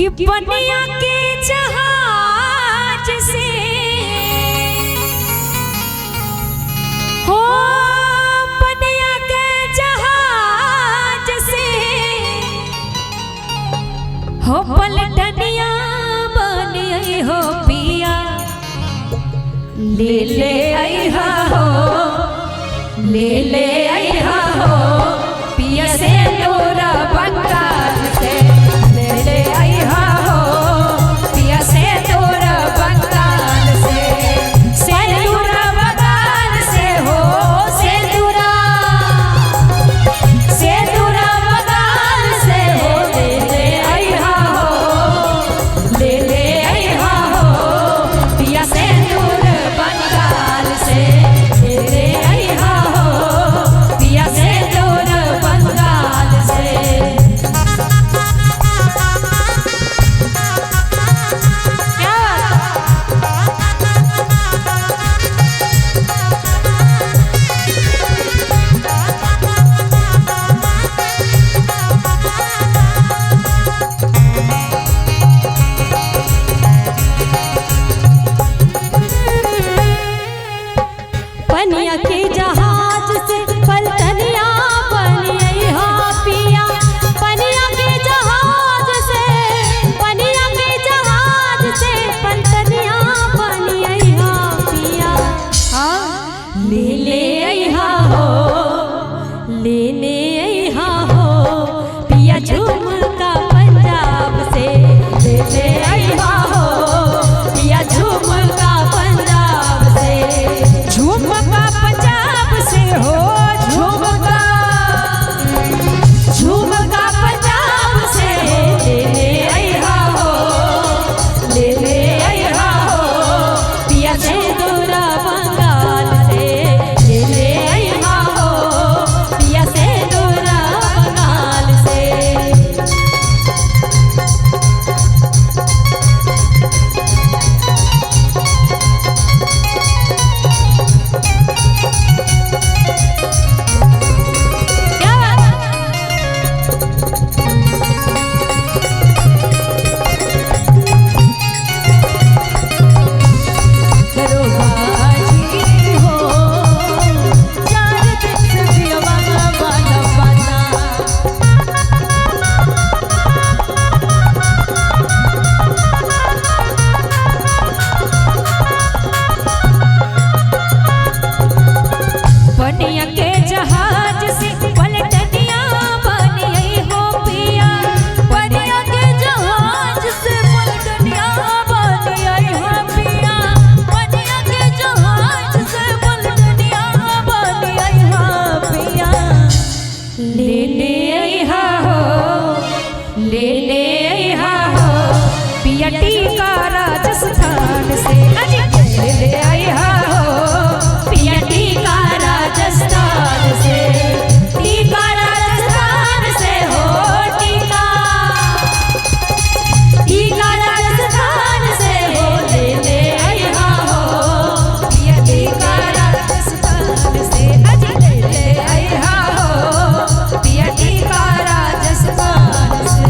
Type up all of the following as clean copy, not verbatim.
कि पनिया के जहाज से हो, पनिया के जहाज से हो पलटनिया बनी हो पिया ले ले आई हो, ले ले आई हो पिया से तोरा बंगाल से, ले ले आई हो पिया से तोरा बंगाल से, तोरा बंगाल से हो, तोरा बंगाल से हो, ले ले आई हो, ले ले आई हो पिया से तोरा बंगाल से, ले ले आई हो पिया से तोरा बंगाल से। पनिया के जहाज से पलटनिया बनी हो पिया, पनिया के जहाज से, पनिया के जहाज से पलटनिया बनी हो पिया, ले ले आई हो, ले ले आई हो पिया झुमका पंजाब से, ले ले आई हो पिया झुमका पंजाब से, झुमका पंजाब से हो, झुमका झुमका पंजाब से, ले ले आई हो, ले ले आई हो पिया से तोरा बंगाल से, ले ले आई हो पिया से तोरा बंगाल से। पनिया के जहाज से पलटनिया बनी हो पिया, पनिया के जहाज से पलटनिया बनी हो पिया, पनिया के जहाज से पलटनिया बनी हो पिया, ले ले आई हो, ले ले आई हो पिया टीका राजस्थान से, ले ले आई हो पिया टीका राजस्थान से, टीका राजस्थान से हो, टीका टीका राजस्थान से हो, ले ले आई हो पिया टीका राजस्थान से, ले ले आई हो पिया टीका राजस्थान से।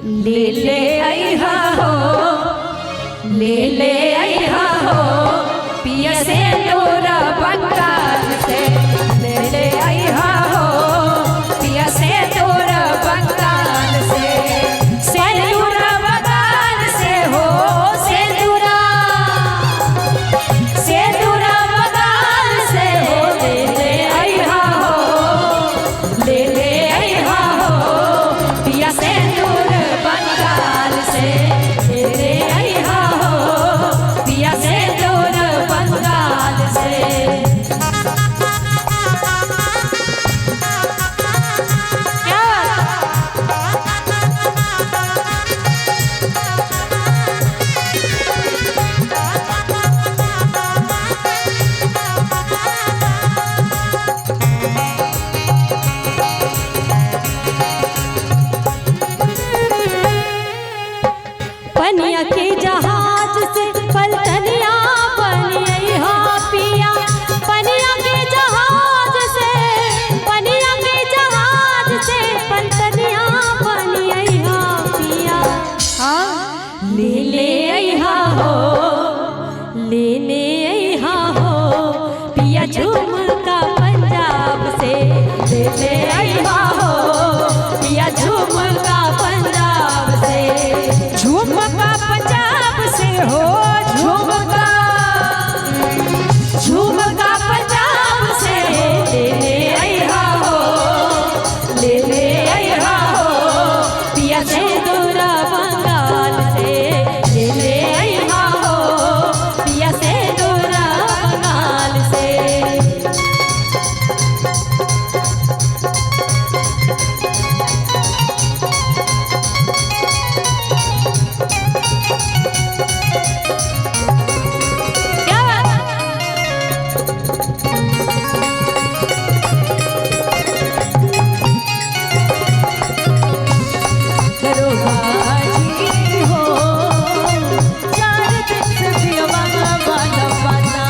ले ले अइहा हो, ले ले अइहा हो, पिया से नूर बंगाल से। ले ले अइहा हो, पिया से नूर बंगाल से। सेंदूर बंगाल से हो, सेंदूर बंगाल से हो। ले ले अइहा हो, ले ले अइहा हो, पिया से नूर बंगाल से। ले ले अइहा हो, पिया से नूर बंगाल से। क्या पनिया के जहाज से पलटनिया बनिया हो पिया। पनिया के जहाज से, पनिया के जहाज से पलटनिया बनिया हो पिया। हाँ ले ले अइहा हो, ले ले अइहा हो, पिया झुमका पंजाब से। ले ले अइहा हो, पिया झुमका पंजाब से। झुमका पंजाब से हो, झुमका पंजाब से। ले ले अइहा हो, ले ले अइहा हो, पिया से नूर बंगाल से। ले ले अइहा हो, पिया से नूर बंगाल से। क्या बात है? दरोगाजी हो, चार दिन से पियवा वाला बना।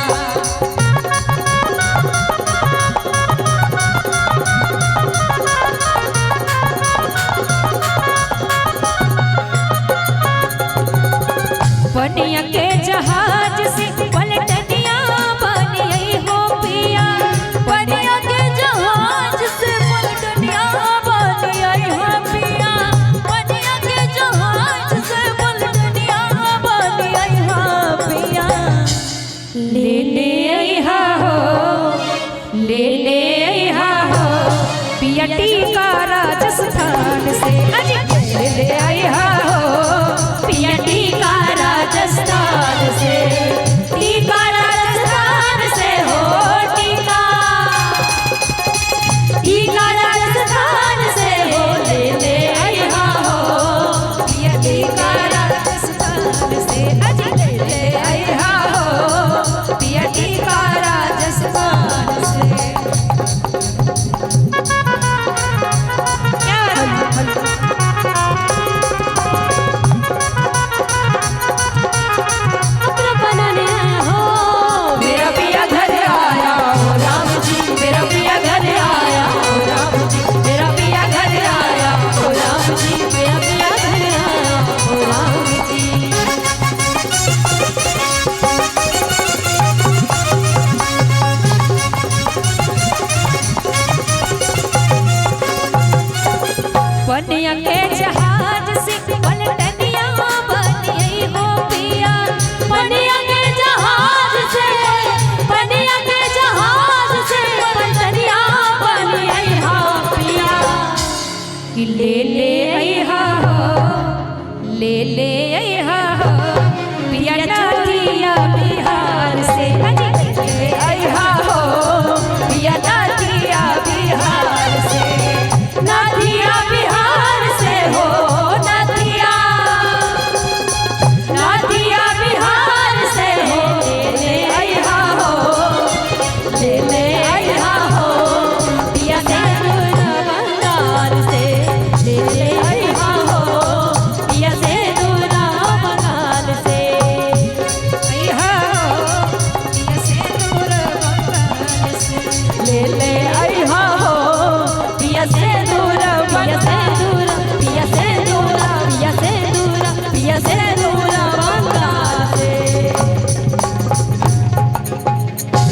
पनिया के जहाज से पलटनिया बनिया हो पिया। पनिया के जहाज से पलटनिया बनिया हो पिया। पनिया के जहाज से पलटनिया बनिया हो पिया। ले ले अइहा हो, ले ले अइहा हो, पिया टीका राजस्थान से। ले ले अइहा हो, पिया टीका राजस्थान से। टीका राजस्थान से हो, टीका राजस्थान से हो। ले ले अइहा हो, पिया टीका राजस्थान से। ले ले अइहा हो, पिया टीका राजस्थान से। क्या अपना बनाने आया हो। मेरा पिया घर आया हो राम जी, मेरा पिया घर आया हो राम जी। मेरा पिया घर आया हो राम जी, मेरा पिया घर आया हो राम जी। पनिया के जहाज से पलटनिया बनिया हो पिया। पनिया के जहाज से, पनिया के जहाज से पलटनिया बनिया हो पिया। कि ले ले अइहा हो, ले ले अइहा हो,